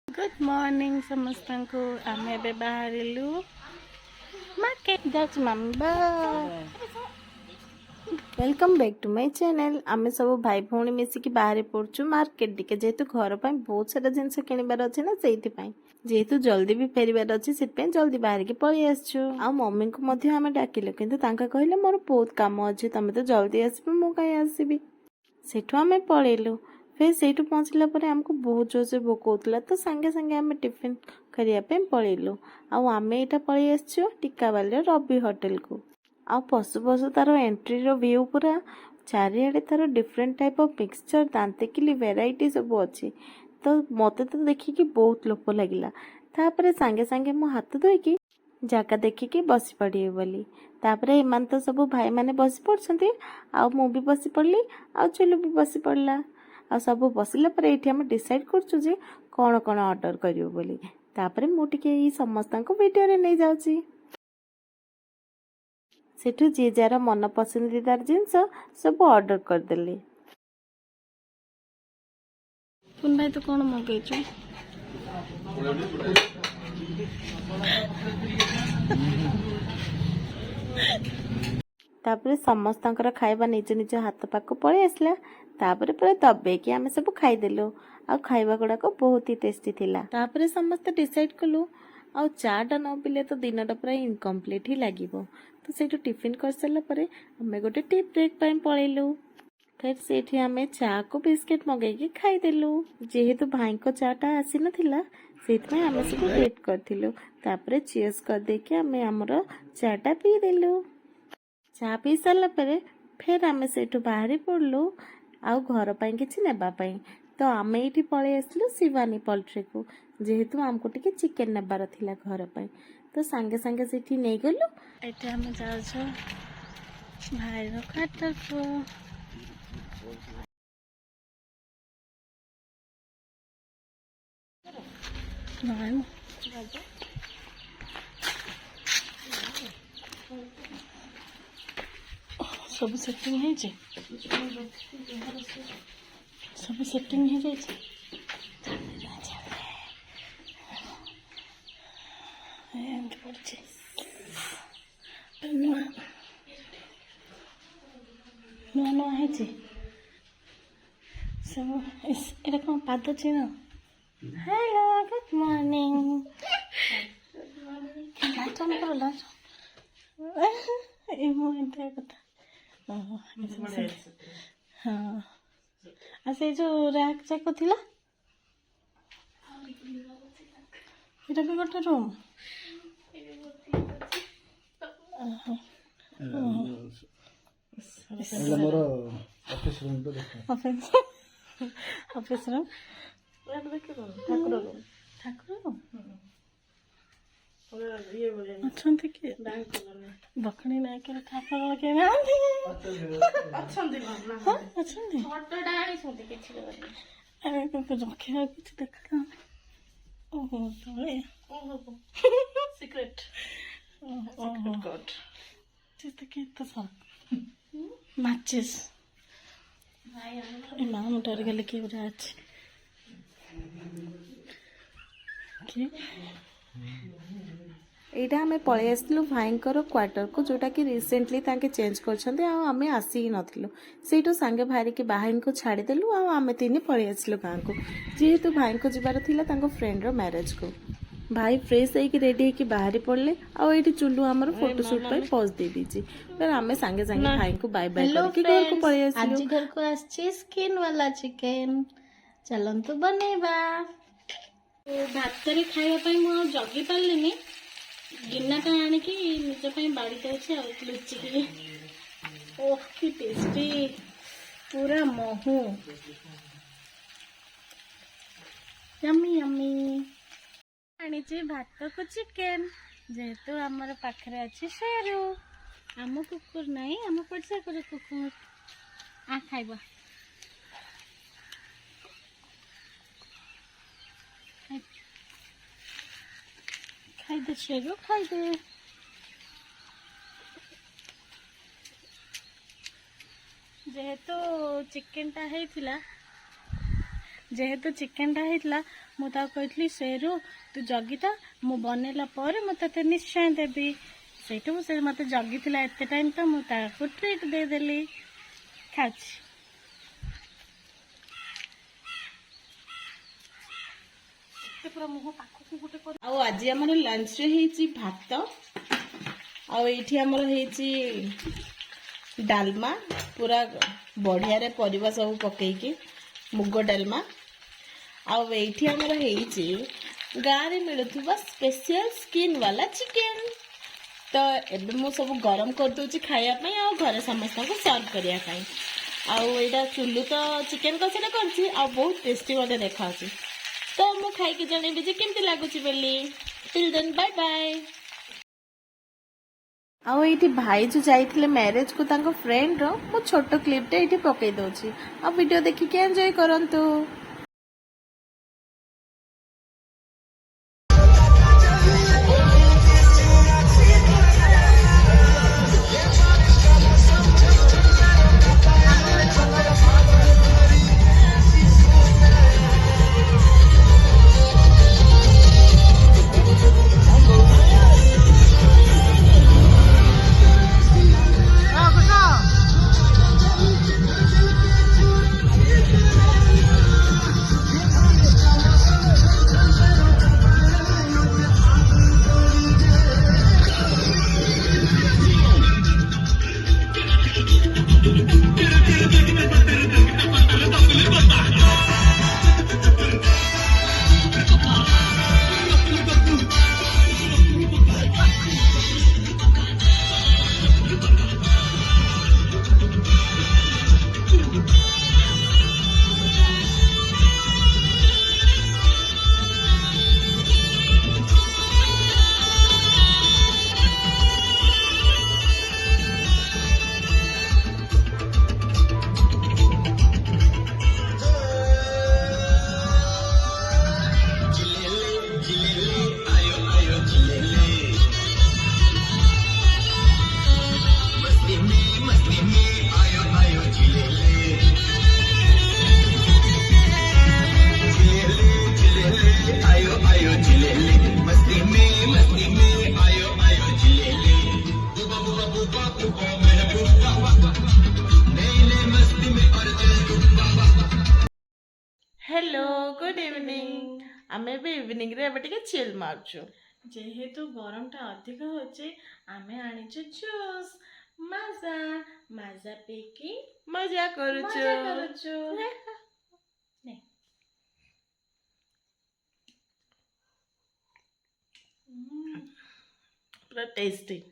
Good morning समस्त को आम ए बाहर मार्केट जाऊँ मामा welcome back to my channel. आम सब भाई भौणी मिसिकी बाहर पड़छु मार्केट टिके जेहेतु घर पर बहुत सारा जिनस किणवार अच्छे ना से जेहेतु जल्दी भी फेरबार अच्छे से जल्दी बाहर के पलि आसछु। आ मम्मी को आम डाकिलु किंतु तांका कहले मोर बहुत काम अच्छे तुम तो जल्दी आसबो मु कहीं आसबी सेठु आम पलैलु। फिर सेठु पहुँचला पर आमको बहुत जोर से भोक होता तो सांगे सांगे आम टिफिन करने पलैलु। आम यहाँ पलि आसछु टिकावाली रवि होटेल को। आ पशु पशु तार एंट्री रो व्यू पूरा चारिआडे तार डिफरेंट टाइप ऑफ मिक्सचर दांतेकिली वेराइटी सब अच्छी तो मत तो देखिकी बहुत लोभ लगिला। तापर सांगे सांगे मो हाथ धोईकी जगह देखिकी बसी पड़े बोली। तापर एमान तो सब भाई माने बसी पड़छंती आ मु भी बसी पड़ली आ चुलू भी बसी पड़ला। आ सब बसिला पर एठी हम डिसाइड करछु जे कोन कोन ऑर्डर करियो बोली। तापर मु टिके ई समस्त को वीडियो रे नै जाउची। सेठु जे जार मन पसंदीदार जिनस सब ऑर्डर कर देली। पुन भाई तो कोन मगैछु तापर समस्त खाइबा निज निज हाथ पाक पलि आसला। तापर पूरा दबेकी आम सब खाईदेलु आ खाइबा गुड़ाक बहुत ही टेस्टी थिला। तापर समस्त डिसाइड कलु आ चाटा न पिले तो दिनटा पूरा इनकम्प्लीट ही लागिबो तो सेठु टिफिन कर सारा परे आमे गोटे टी ब्रेक टाइम पलैलु। फिर सेठी आमे चा को बिस्किट मगैकी खाईदेलु जेहेतु भाई को चाटा आसी नथिला सेठमें आमे सब वेट करथिलु। तापर चीयर्स कर देके आमे हमर चाटा पी देलु। चा पी सारा परे फिर आमे सेठु बाहरी पड़लु आउ घर पाई किछि नेबा पाई तो आमे एठी पळे आसलु शिवानी पोल्ट्री को जेहेतु आमको टिके चिकन नेबार थिला घर पाई तो सांगे सांगे सेठी नै गलु। एठी हम जाउछो भाई रो खाटर को नाइ सब सेटिंग है जे सब सेटिंग है जे एंड पड़छे नुआ नुआ नुआ है जे सब एटा कोन पाद चिन्ह। Hello good morning light on करो लाइट ए मोमेंट कथा हाँ आ से जो रैक जाक थिला एटा भी गोटे रूम मोर ऑफिस रूम तो देखो office room Thakur room Thakur room अच्छे कि बखणी ना के ठाकुर के रखा किसी देखा ओहो तले सिक्रेट तो सब माचिस माम डर गले कि अच्छे एटा हमें पलि आसलु भाई क्वार्टर को जोटा कि रिसेंटली ताके चेंज करछन्ते आ आमे आसी ही नथिलु सेठो सांगे भाई के भाई को छाड़ीदेलु आ आमे तीन पलि आसलु गाँ को जेहेतु भाई को जीवार थिला तांको फ्रेंड रो मैरेज को। भाई फ्रेश होइकी रेडी होइकी बाहरी पड़ले आ एठी चुल्लू हमर फोटोशूट पे पोज दे दीची फिर आमे सांगे सांगे भाई को बाय बाय करके घर को पलि आसलु। आज घर को आछी स्किन वाला चिकन चलंतु बनेबा भात रे खाइबा पई मो जगी पालिनी गिन्नाटा आणिकी निज पाई बाड़ी दउछे आ लुचिकी ओह कि टेस्टी पूरा महू यम्मी यम्मी आनीचे भात को चिकन जेहेतु आमर पाखरे अच्छे शेरू आम कुकुर नहीं आम पड़सा कर कुकुर आ खाइबा खाइदे शेरू खाइदे जेहेतु चिकेन टा है जेहेतु चिकेनटा होता मुझे कही सेरू तू जगी था मु बनैला मुझे निश्चय देवी से से मत जगी एत टाइम तो मुझे ट्रीट देदेली खाची आज आम लंच रे भात आईठी आमर डालमा पूरा बढ़िया रे परिबा सब पकईकी मुग डालमा आईठी आमर गाँव में मिलुवा स्पेशल स्किन वाला चिकेन तो एबे मु सब गरम कर दूची खायापी आ घरे समस्त को सर्व करने आईटा चुल्लू तो चिकेन कषा कर बहुत टेस्टी मत देखा तो मु खाई जनइबी जे केमती लगुच बोली टिल देन बाय बाय। आउ ये भाई जो जाइए मैरिज को तांको फ्रेंड रो मु छोटो क्लिपटे ये पकई दौची आ वीडियो देखिए एंजॉय करंतु। हेलो गुड इवनिंग आमे भी इवनिंग रे एबे टिके चिल मारछु जेहेतु गरमटा अधिक होचे आमे आनिछु जूस मजा मजा पीकी मजा करूछु ने पूरा टेस्टी।